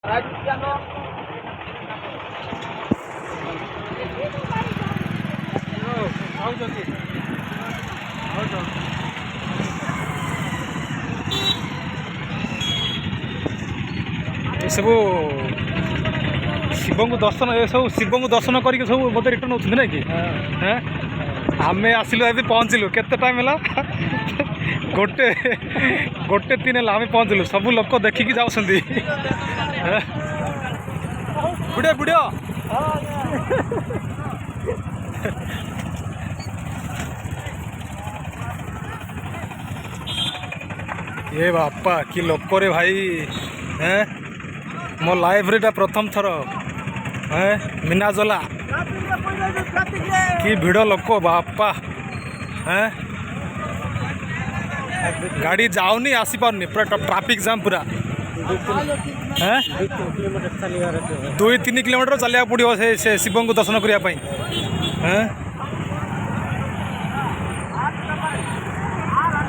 सब शिव को दर्शन सब शिव को दर्शन करके सब मत रिटर्न होती ना कि आम आसिलु अभी पहुँचलु केते टाइम है गोटे गोटे 3 है आम पहुँचलु सब लोक देखिकी जाऊँगी बुढ़िया बुढ़िया ये बापा कि लोक रे भाई हैं मो लाइब्रेरी प्रथम थर हैं मीनाजला कि भिड़ लोक बापा हैं गाड़ी जाऊनी आसी पारनी पूरा ट्रैफिक जाम पूरा हैं 2-3 किलोमीटर चलिया पड़ो से शिव को दर्शन करने हैं